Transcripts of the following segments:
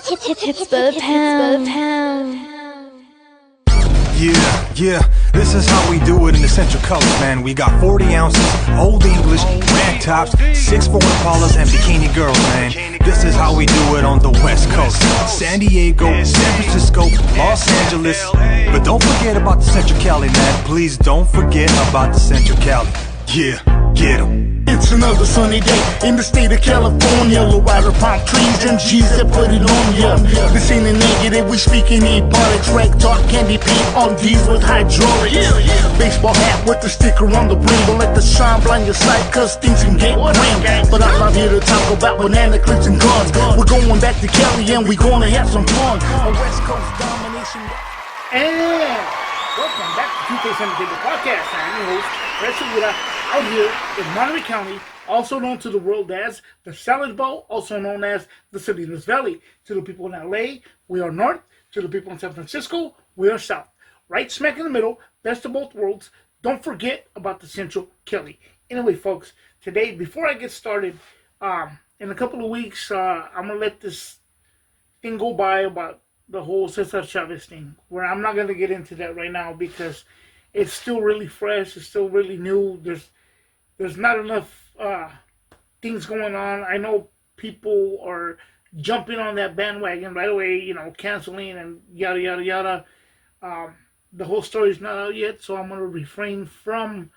Hits for the pound. Yeah, this is how we do it in the Central Colors, man. We got 40 ounces, Old English, rag tops, 6'4" Impalas, and bikini girls, man. This is how we do it on the West Coast. San Diego, San Francisco, Los Angeles. But don't forget about the Central Cali, man. Please don't forget about the Central Cali. Yeah, get 'em. It's another sunny day in the state of California. Low rider palm trees, them G's that put it on ya. This ain't a negative, we speaking ebonics. Rank talk, candy paint on D's with hydraulics. Baseball hat with the sticker on the brim. Don't let the sun blind your sight, cause things can get grim. But I'm not here to talk about banana clips and guns. We're going back to Cali and we gonna have some fun. A West Coast domination. And welcome back to 2K7 Table Podcast. I'm your host, Fred Segura, out here in Monterey County, also known to the world as the Salad Bowl, also known as the Salinas Valley. To the people in LA, we are north. To the people in San Francisco, we are south. Right smack in the middle, best of both worlds. Don't forget about the Central Cali. Anyway, folks, today, before I get started, in a couple of weeks, I'm going to let this thing go by about the whole Cesar Chavez thing, where I'm not going to get into that right now because it's still really fresh, it's still really new. There's not enough things going on. I know people are jumping on that bandwagon right away, canceling and yada, yada, yada. The whole story's not out yet, so I'm going to refrain from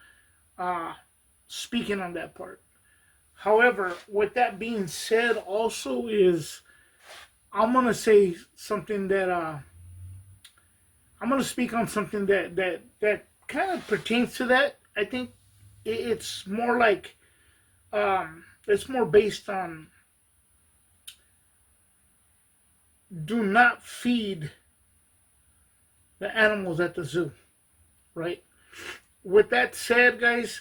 speaking on that part. However, with that being said, also is I'm going to say something that I'm going to speak on something that kind of pertains to that. I think it's more like it's more based on do not feed the animals at the zoo, right? With that said, guys,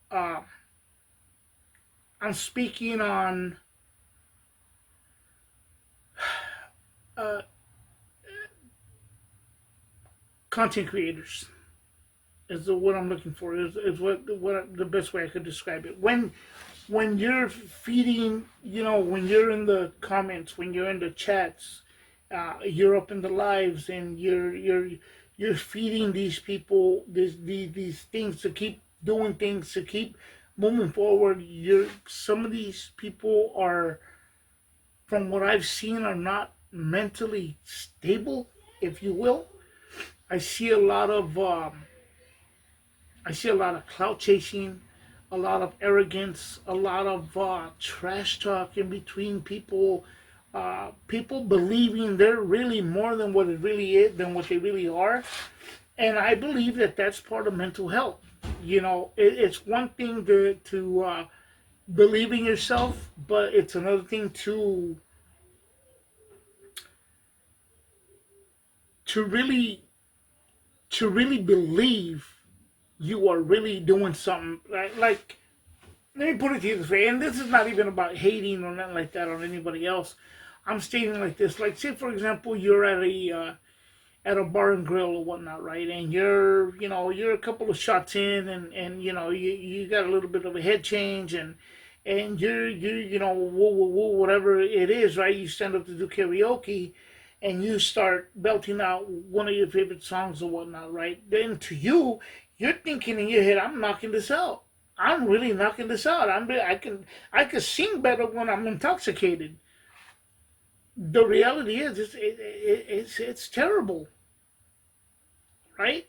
I'm speaking on content creators is what I'm looking for. Is what the best way I could describe it. When you're feeding, when you're in the comments, when you're in the chats, you're up in the lives, and you're feeding these people these things to keep doing things, to keep moving forward. Some of these people are, from what I've seen, are not mentally stable, if you will. I see a lot of clout chasing, a lot of arrogance, a lot of trash talk in between people. People believing they're really more than what it really is, than what they really are, and I believe that that's part of mental health. It's one thing to believe in yourself, but it's another thing to really believe you are really doing something. Like, let me put it to you this way, and this is not even about hating or nothing like that on anybody else. I'm stating like this. Like, say for example, you're at a bar and grill or whatnot, right? And you're a couple of shots in, and you got a little bit of a head change, and whatever it is, right? You stand up to do karaoke, and you start belting out one of your favorite songs or whatnot, right? Then to you, you're thinking in your head, I'm knocking this out. I'm really knocking this out. I can sing better when I'm intoxicated. The reality is, it's terrible, right?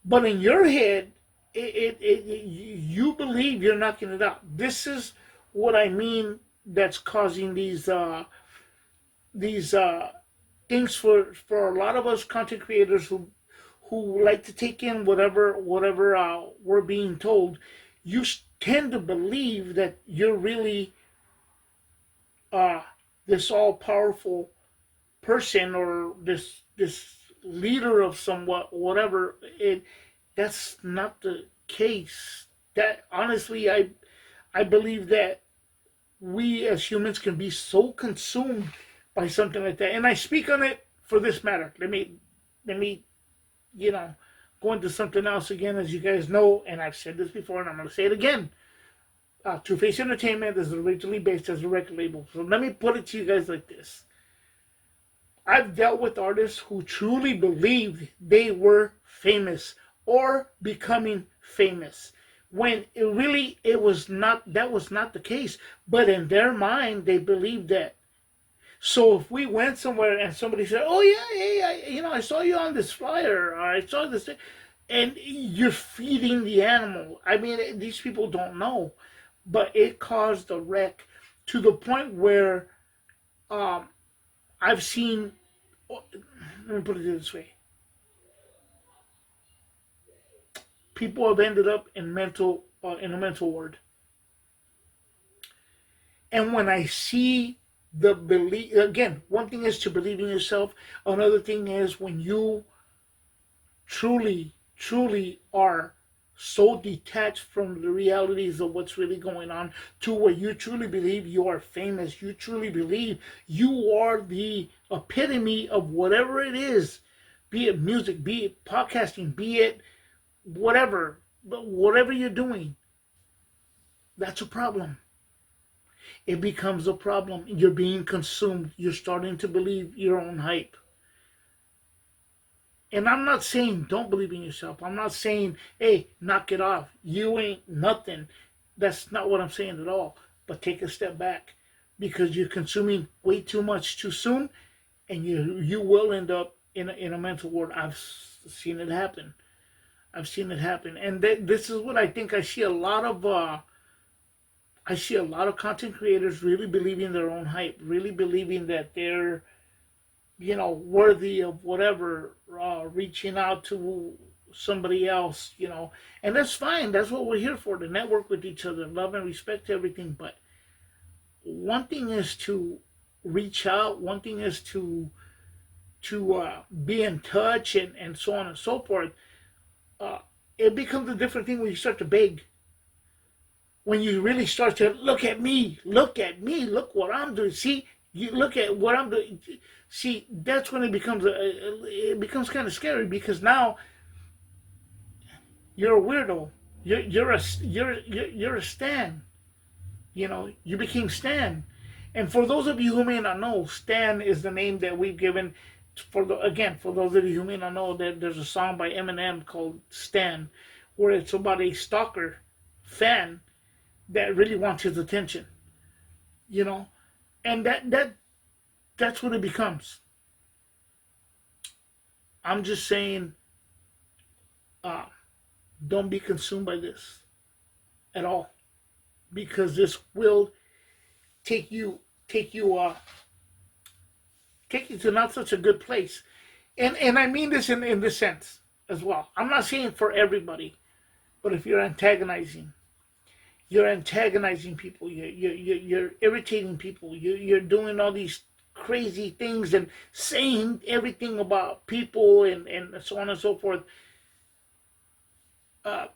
But in your head, you believe you're knocking it out. This is what I mean. That's causing these things for a lot of us content creators who like to take in whatever we're being told. You tend to believe that you're really this all-powerful person, or this leader of somewhat, whatever. That's not the case. That, honestly, I believe that we as humans can be so consumed by something like that. And I speak on it for this matter. Let me go into something else again. As you guys know, and I've said this before and I'm going to say it again, Two Face Entertainment is originally based as a record label. So let me put it to you guys like this. I've dealt with artists who truly believed they were famous or becoming famous, when it was not, that was not the case. But in their mind, they believed that. So if we went somewhere and somebody said, "Oh yeah, hey, I saw you on this flyer, or I saw this," and you're feeding the animal. I mean, these people don't know, but it caused a wreck to the point where I've seen. Let me put it this way: people have ended up in a mental ward, and when I see the belief again, one thing is to believe in yourself. Another thing is when you truly are so detached from the realities of what's really going on, to where you truly believe you are famous, you truly believe you are the epitome of whatever it is, be it music, be it podcasting, be it whatever, but whatever you're doing, that's a problem. It becomes a problem. You're being consumed. You're starting to believe your own hype. And I'm not saying don't believe in yourself. I'm not saying, hey, knock it off. You ain't nothing. That's not what I'm saying at all. But take a step back, because you're consuming way too much too soon, and you will end up in a mental ward. I've seen it happen. I've seen it happen. And this is what I think. I see a lot of content creators really believing their own hype, really believing that they're, worthy of whatever, reaching out to somebody else, and that's fine. That's what we're here for, to network with each other, love and respect everything. But one thing is to reach out, one thing is to be in touch, and so on and so forth. It becomes a different thing when you start to beg. When you really start to look at me, look what I'm doing. See, you look at what I'm doing. See, that's when it becomes kind of scary, because now you're a weirdo. You're a Stan. You became Stan. And for those of you who may not know, Stan is the name that we've given. For those of you who may not know, that there's a song by Eminem called Stan, where it's about a stalker fan that really wants his attention, and that's what it becomes. I'm just saying, don't be consumed by this at all, because this will take you to not such a good place, and I mean this in this sense as well. I'm not saying for everybody, but if you're antagonizing people, you're irritating people, you're doing all these crazy things and saying everything about people, and so on and so forth. And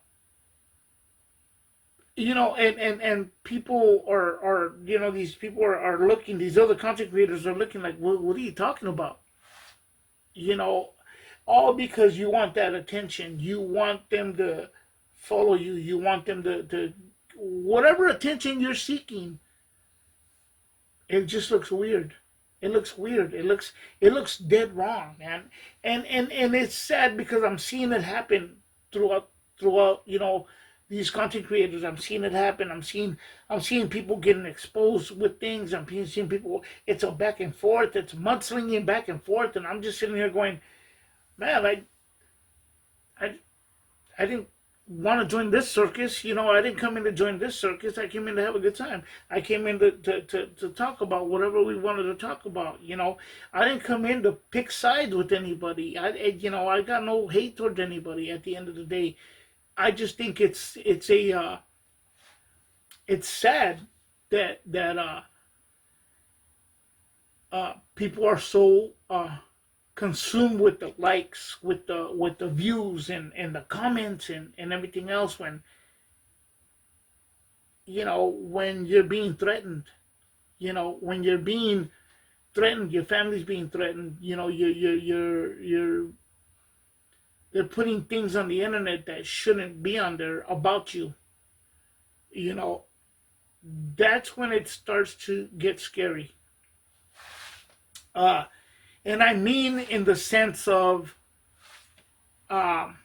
people are these people are looking, these other content creators are looking like, what are you talking about? All because you want that attention. You want them to follow you. You want them to whatever attention you're seeking. It just looks weird. It looks weird. It looks dead wrong, man. And it's sad, because I'm seeing it happen throughout these content creators. I'm seeing it happen. I'm seeing people getting exposed with things. I'm seeing people. It's a back and forth. It's mudslinging back and forth, and I'm just sitting here going, man, I didn't want to join this circus. I didn't come in to join this circus. I came in to have a good time. I came in to talk about whatever we wanted to talk about. I didn't come in to pick sides with anybody. I got no hate towards anybody. At the end of the day, I just think it's sad that people are so consumed with the likes, with the views, and the comments, and everything else, when you're being threatened, when you're being threatened, your family's being threatened, they're putting things on the internet that shouldn't be on there about you, that's when it starts to get scary. And I mean in the sense of um,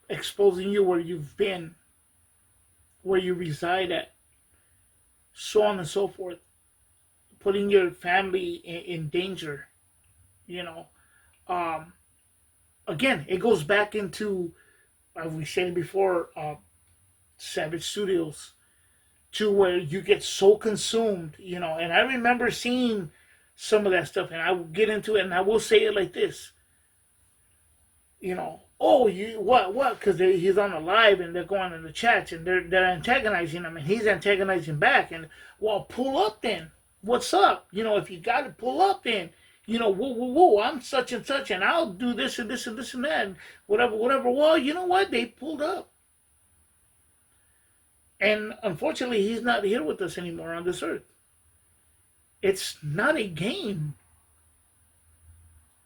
exposing you where you've been, where you reside at, so on and so forth, putting your family in danger, you know. Um, Again, it goes back into, as we said before, Savage Studios, to where you get so consumed, you know. And I remember seeing some of that stuff, and I will get into it, and I will say it like this, you know. Oh, you what? Because he's on the live, and they're going in the chats, and they're antagonizing him, and he's antagonizing back. And well, pull up then. What's up? You know, if you got to pull up then. You know, whoa, whoa, whoa, I'm such and such, and I'll do this and this and this and that, and whatever, whatever. Well, you know what? They pulled up. And unfortunately, he's not here with us anymore on this earth. It's not a game.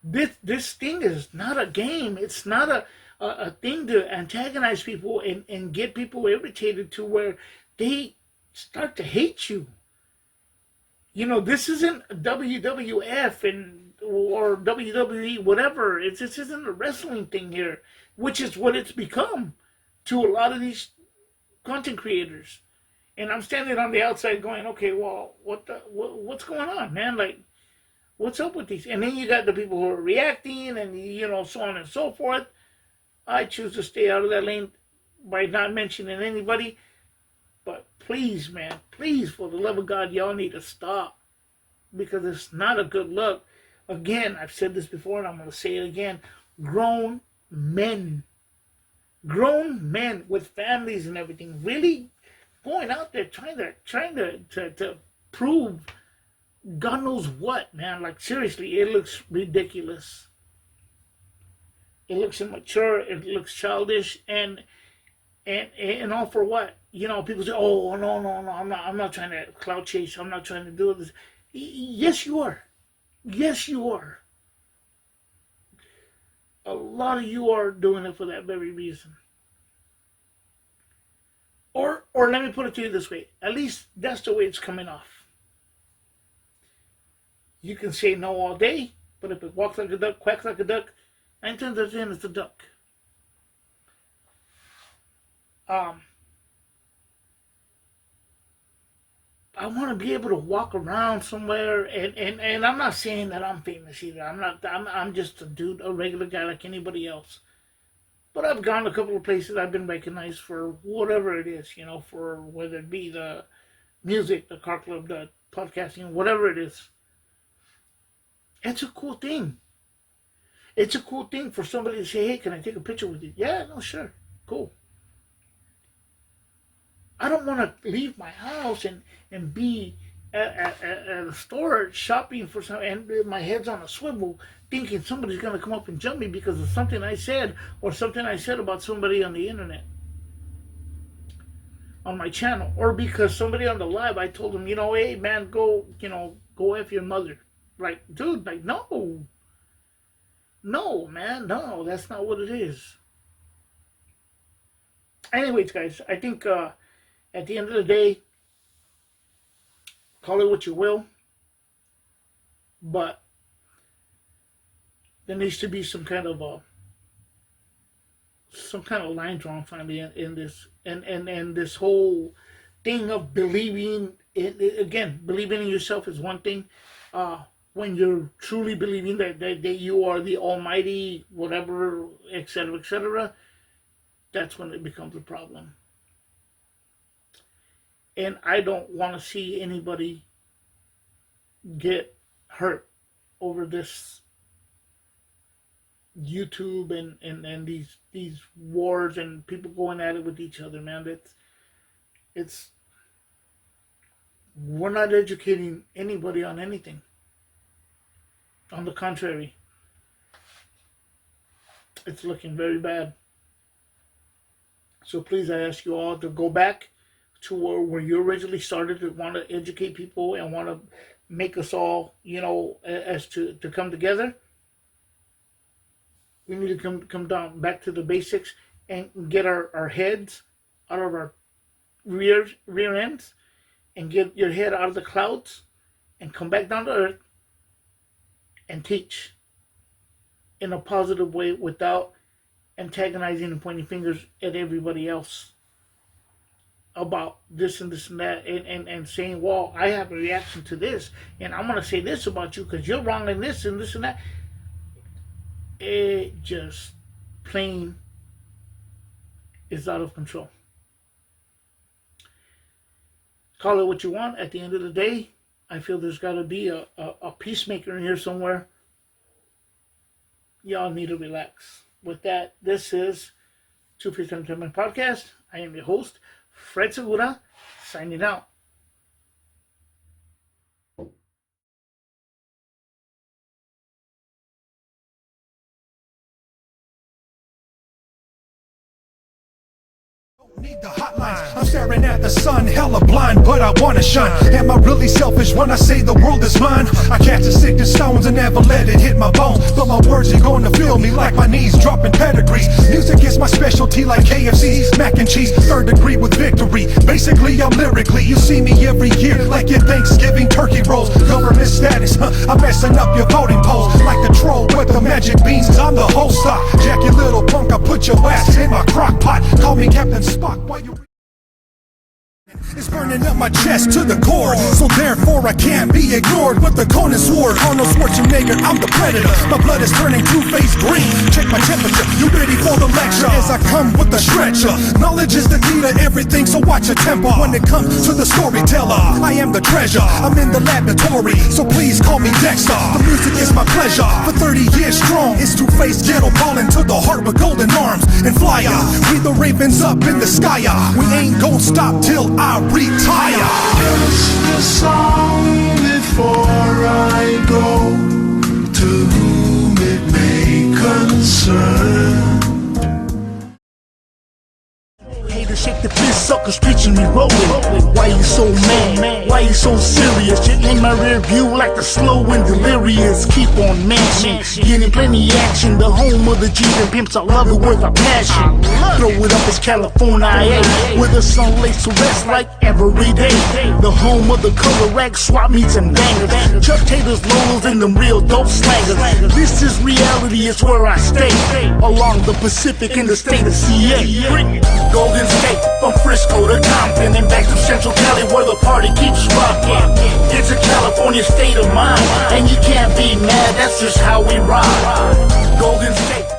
This thing is not a game. It's not a thing to antagonize people and get people irritated to where they start to hate you. You know, this isn't WWF or WWE, whatever. This isn't a wrestling thing here, which is what it's become to a lot of these content creators. And I'm standing on the outside going, okay, well, what's going on, man? Like, what's up with these? And then you got the people who are reacting and, you know, so on and so forth. I choose to stay out of that lane by not mentioning anybody. But please, man, please, for the love of God, y'all need to stop. Because it's not a good look. Again, I've said this before and I'm going to say it again. Grown men with families and everything, really going out there trying to prove God knows what, man. Like, seriously, it looks ridiculous. It looks immature. It looks childish. And all for what? You know, people say, "Oh, no, I'm not trying to clout chase. I'm not trying to do this." Yes, you are. Yes, you are. A lot of you are doing it for that very reason. Or let me put it to you this way. At least that's the way it's coming off. You can say no all day, but if it walks like a duck, quacks like a duck, 9 times out of 10 it's a duck. I want to be able to walk around somewhere, and I'm not saying that I'm famous either. I'm just a dude, a regular guy like anybody else. But I've gone a couple of places. I've been recognized for whatever it is, you know, for whether it be the music, the car club, the podcasting, whatever it is. It's a cool thing. It's a cool thing for somebody to say, "Hey, can I take a picture with you?" Yeah, no, sure, cool. I don't want to leave my house and be at a store shopping for something, and my head's on a swivel thinking somebody's going to come up and jump me because of something I said or something I said about somebody on the internet, on my channel, or because somebody on the live, I told them, you know, "Hey, man, go F your mother." Like, dude, like, no, man, no, that's not what it is. Anyways, guys, I think at the end of the day, call it what you will, but there needs to be some kind of line drawn finally in this, and this whole thing of believing again, believing in yourself is one thing. When you're truly believing that you are the almighty, whatever, etc., that's when it becomes a problem. And I don't want to see anybody get hurt over this YouTube and these wars and people going at it with each other, man. We're not educating anybody on anything. On the contrary, it's looking very bad. So please, I ask you all to go back to where you originally started, to want to educate people and want to make us all, you know, as to come together. We need to come down back to the basics and get our heads out of our rear ends and get your head out of the clouds and come back down to earth and teach in a positive way without antagonizing and pointing fingers at everybody else about this and this and that, and saying, well, I have a reaction to this and I'm going to say this about you because you're wrong in this and this and that. It just plain is out of control. Call it what you want. At the end of the day, I feel there's got to be a peacemaker in here somewhere. Y'all need to relax. With that, this is Two-Faced Entertainment Podcast. I am your host, Fred Segura, signing out. Need the hotlines. I'm staring at the sun, hella blind, but I wanna shine. Am I really selfish when I say the world is mine? I catch a sick to stones and never let it hit my bones, but my words are gonna feel me like my knees dropping pedigrees. Music is my specialty like KFC, mac and cheese, third degree with victory. Basically I'm lyrically, you see me every year like your Thanksgiving turkey rolls. Government status, I'm messing up your voting polls like the troll with the magic beans. I'm the whole stock, Jack you little punk, I put your ass in my crock pot. Call me Captain Spock. Why you? It's burning up my chest to the core, so therefore I can't be ignored. With the Conan sword, Arnold Schwarzenegger, I'm the predator. My blood is turning two-faced green. Check my temperature, you ready for the lecture? As I come with the stretcher, knowledge is the key to everything, so watch your temper. When it comes to the storyteller, I am the treasure. I'm in the laboratory, so please call me Dexter. The music is my pleasure. For 30 years strong, it's two-faced ghetto ballin' to the heart with golden arms and flyer. We the ravens up in the sky. We ain't gon' stop till I retire. It's the song before I go, to whom it may concern. Haters shake the fist, suckers preaching me rolling. Why you so mad? Why you so serious? You're in my rear view like the slow and delirious. Keep on mashing, getting plenty action. The home of the G's and pimps, I love it with a passion. Throw it up, it's California, where the sun lays to rest like every day. The home of the color rag, swap meets and bangers. Chuck Taylor's Lolos and them real dope slangers. This is reality, it's where I stay. Along the Pacific in the state of CA. Golden State, from Frisco to Compton and back to Central Cali where the party keeps rocking. It's a California state of mind, and you can't be mad, that's just how we ride. Golden State.